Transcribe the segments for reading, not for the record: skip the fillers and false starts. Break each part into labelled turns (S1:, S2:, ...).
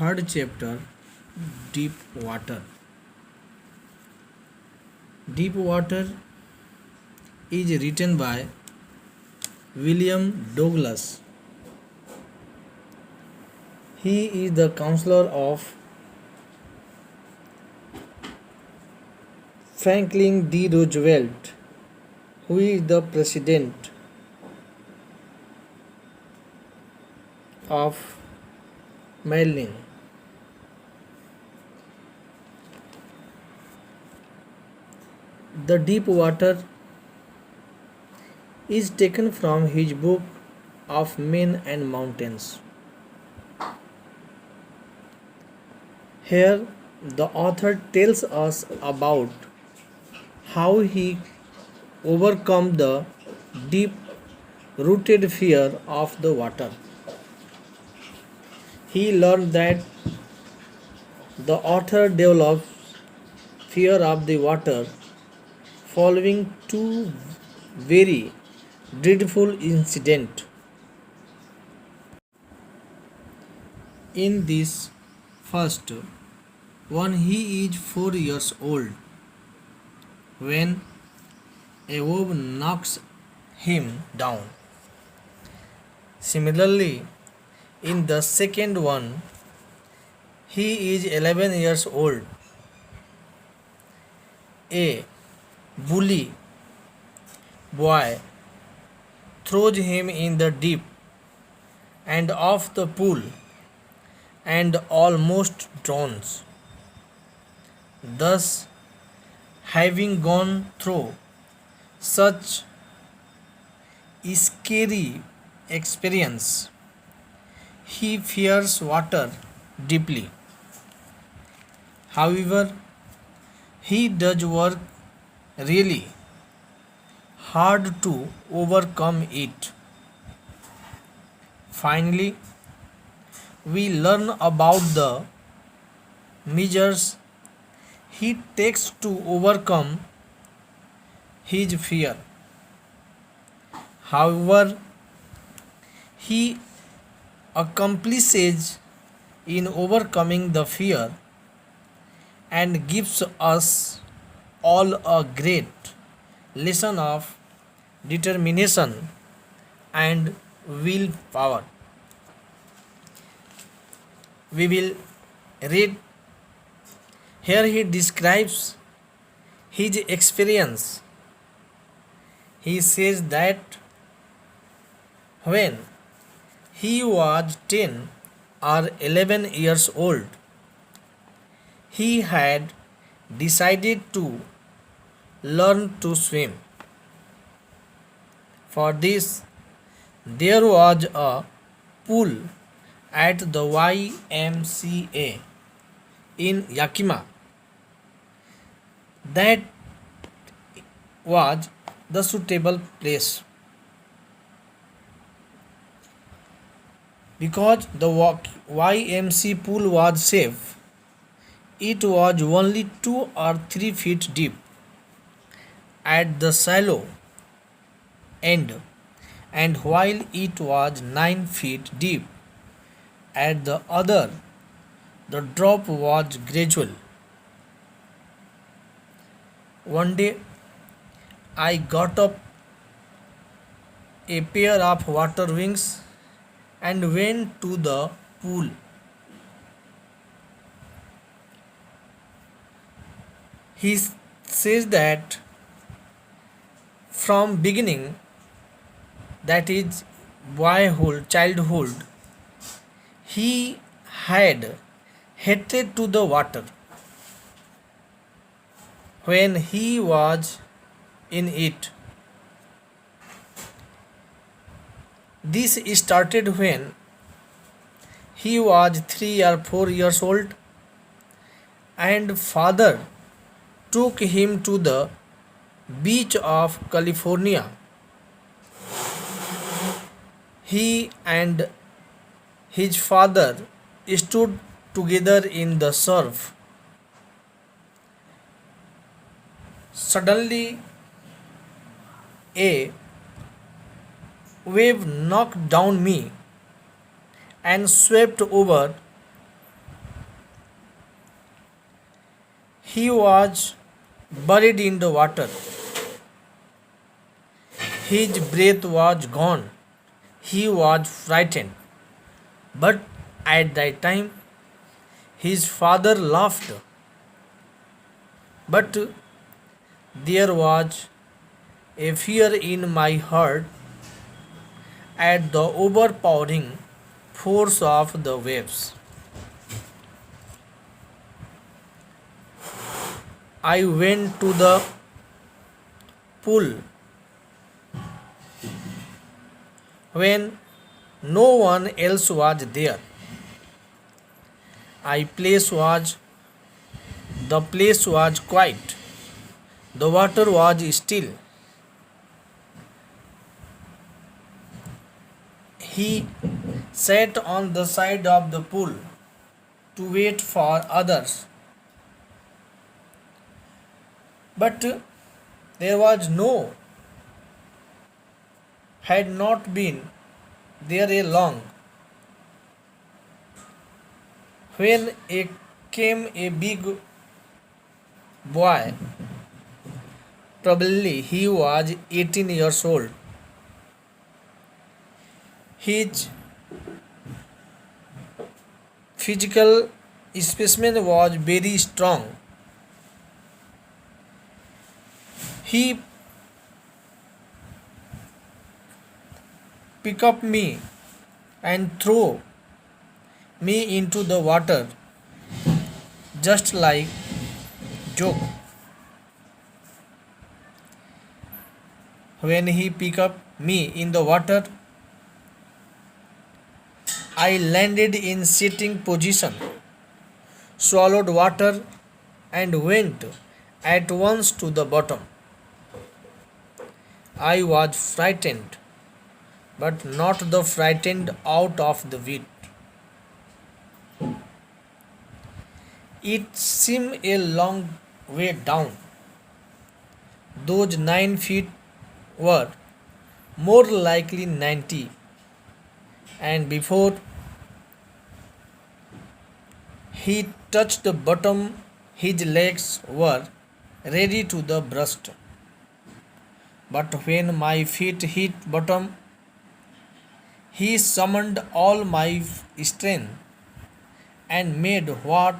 S1: Third chapter, Deep Water. Deep Water is written by William Douglas. He is the counselor of Franklin D. Roosevelt, who is the president of Maryland. The Deep Water is taken from his book of Men and Mountains. Here, the author tells us about how he overcome the deep rooted fear of the water. He learned that the author developed fear of the water following two very dreadful incidents. In this first one, he is 4 years old when a wave knocks him down. Similarly, in the second one, he is 11 years old. A bully boy throws him in the deep and off the pool and almost drowns. Thus, having gone through such scary experience, he fears water deeply. However, he does work really hard to overcome it. Finally, we learn about the measures he takes to overcome his fear. However, he accomplishes in overcoming the fear and gives us all a great lesson of determination and willpower. We will read here. He describes his experience. He says that when he was 10 or 11 years old, he had decided to learn to swim. For this, there was a pool at the YMCA in Yakima that was the suitable place. Because the YMC pool was safe, it was only 2 or 3 feet deep at the shallow end, and while it was 9 feet deep at the other, the drop was gradual. One day, I got up a pair of water wings and went to the pool. He says that from beginning, that is childhood, he had hatred to the water when he was in it. This started when he was 3 or 4 years old and father took him to the beach of California. He and his father stood together in the surf. Suddenly, a wave knocked down me and swept over He was buried in the water. His breath was gone. He was frightened. But at that time, his father laughed. But there was a fear in my heart at the overpowering force of the waves. I went to the pool when no one else was there. I place was the place was quiet. The water was still. He sat on the side of the pool to wait for others. But there was no, had not been there a long. When a came a big boy, probably he was 18 years old. His physical specimen was very strong. He picked up me and threw me into the water just like joke. When he picked up me in the water, I landed in sitting position, swallowed water, and went at once to the bottom. I was frightened, but not the frightened out of the wit. It seemed a long way down. Those 9 feet were more likely 90, and before he touched the bottom, his legs were ready to the breast. But when my feet hit bottom, he summoned all my strength and made what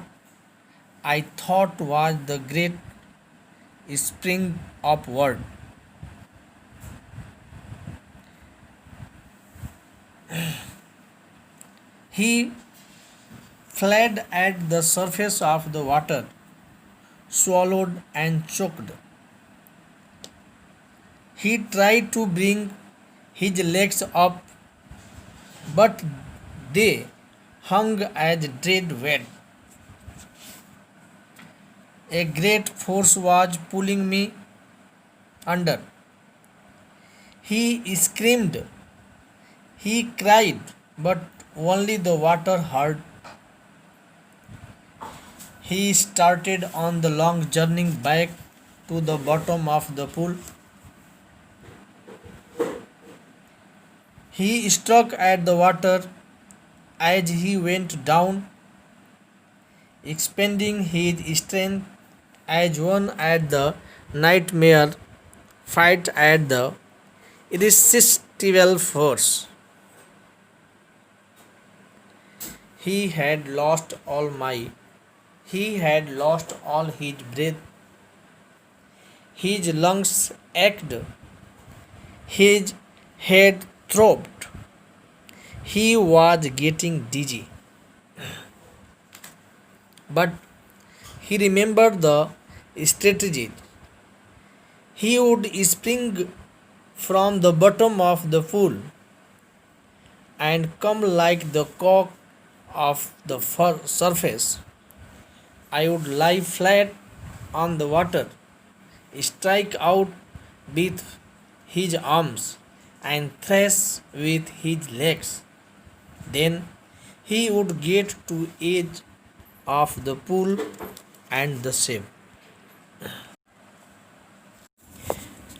S1: I thought was the great spring upward. He fled at the surface of the water, swallowed and choked. He tried to bring his legs up, but they hung as dead weight. A great force was pulling me under. He screamed, he cried, but only the water heard. He started on the long journey back to the bottom of the pool. He struck at the water as he went down, expending his strength as one at the nightmare fight at the irresistible force. He had lost all my he had lost all his breath. His lungs ached, his head throbbed. He was getting dizzy. But he remembered the strategy. He would spring from the bottom of the pool and come like the cock of the surface. I would lie flat on the water, strike out with his arms, and thrash with his legs. Then he would get to edge of the pool and the save.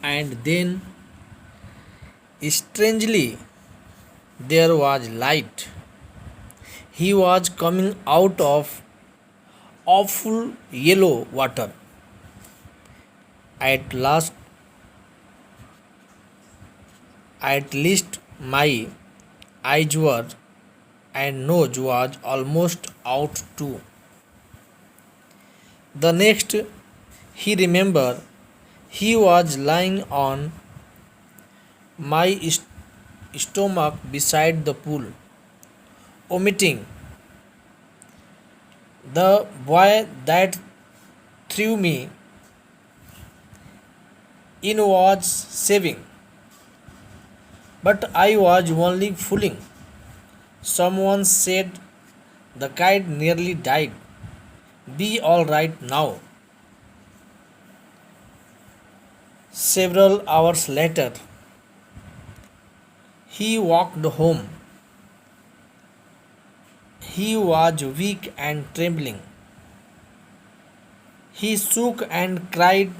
S1: And then, strangely, there was light. He was coming out of awful yellow water. At last, at least my eyes were and nose was almost out too. The next he remembered, he was lying on my stomach beside the pool, omitting the boy that threw me in was saving, but I was only fooling. Someone said the kite nearly died. Be all right now. Several hours later, he walked home. He was weak and trembling. He shook and cried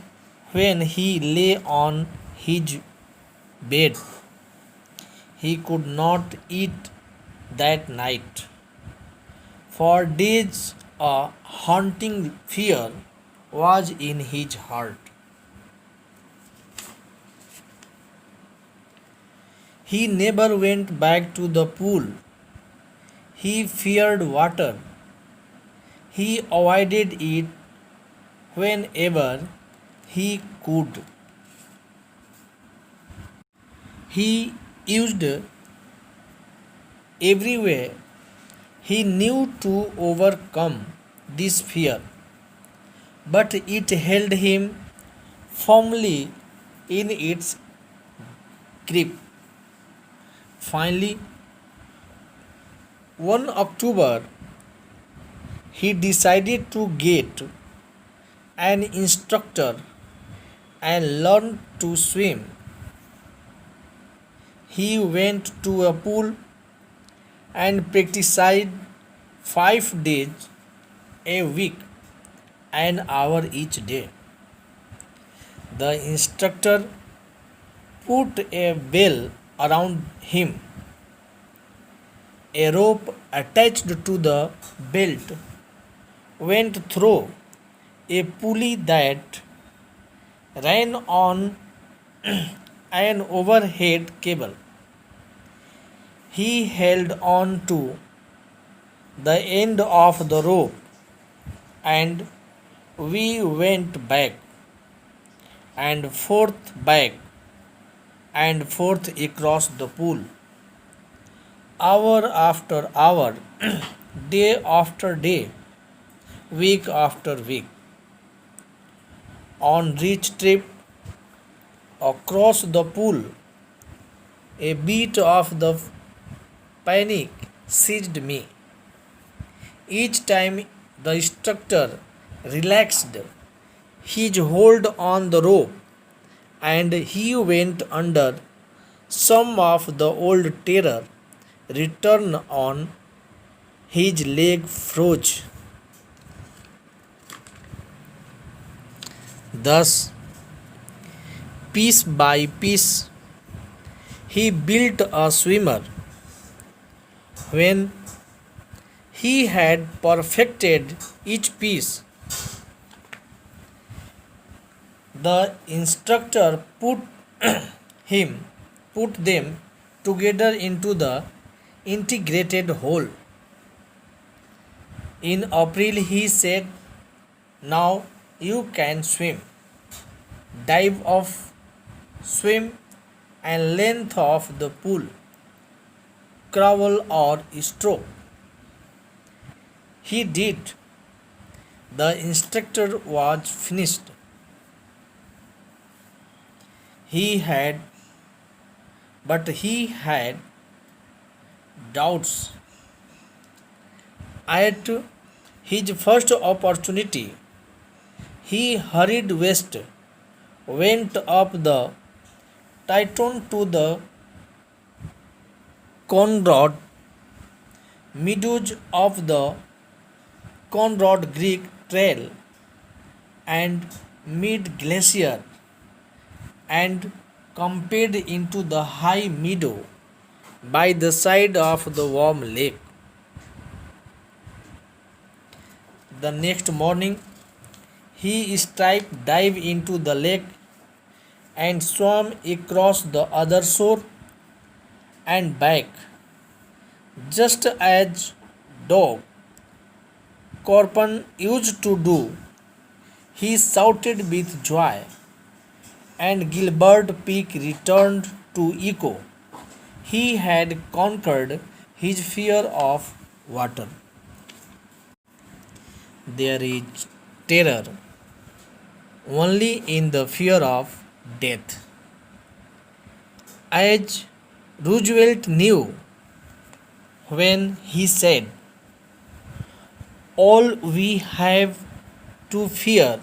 S1: when he lay on his bed. He could not eat that night. For days, a haunting fear was in his heart. He never went back to the pool. He feared water. He avoided it whenever he could. He used every way he knew to overcome this fear, but it held him firmly in its grip. Finally, one October, he decided to get an instructor and learn to swim. He went to a pool and practiced 5 days a week, an hour each day. The instructor put a bell around him. A rope attached to the belt went through a pulley that ran on an overhead cable. He held on to the end of the rope and we went back and forth across the pool, hour after hour, day after day, week after week. On each trip across the pool, a bit of the panic seized me. Each time the instructor relaxed his hold on the rope and he went under, some of the old terror returned on his leg froze. Thus, piece by piece, he built a swimmer. When he had perfected each piece, the instructor him put them together into the integrated whole. In April he said, now you can swim, dive off, swim and length of the pool, crawl or stroke. He did. The instructor was finished. He had, but he had doubts. At his first opportunity, he hurried west, went up the Titon to the Conrad meadows of the Conrad Creek Trail and mid glacier and camped into the high meadow by the side of the warm lake. The next morning, he straight dive into the lake and swam across the other shore and back, just as dog Corpan used to do. He shouted with joy, and Gilbert Peak returned to echo. He had conquered his fear of water. There is terror only in the fear of death. As Roosevelt knew when he said, all we have to fear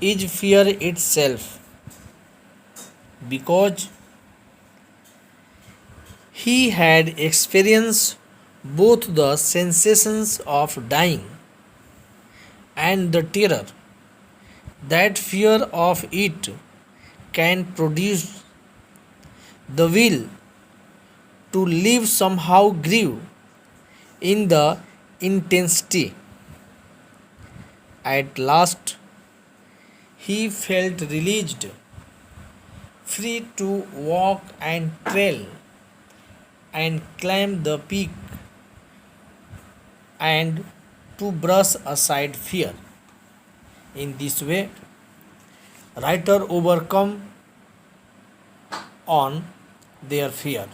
S1: is fear itself, because he had experienced both the sensations of dying and the terror that fear of it can produce. The will to live somehow grew in the intensity. At last, he felt released, free to walk and trail and climb the peak and to brush aside fear. In this way, writer overcome on their fear.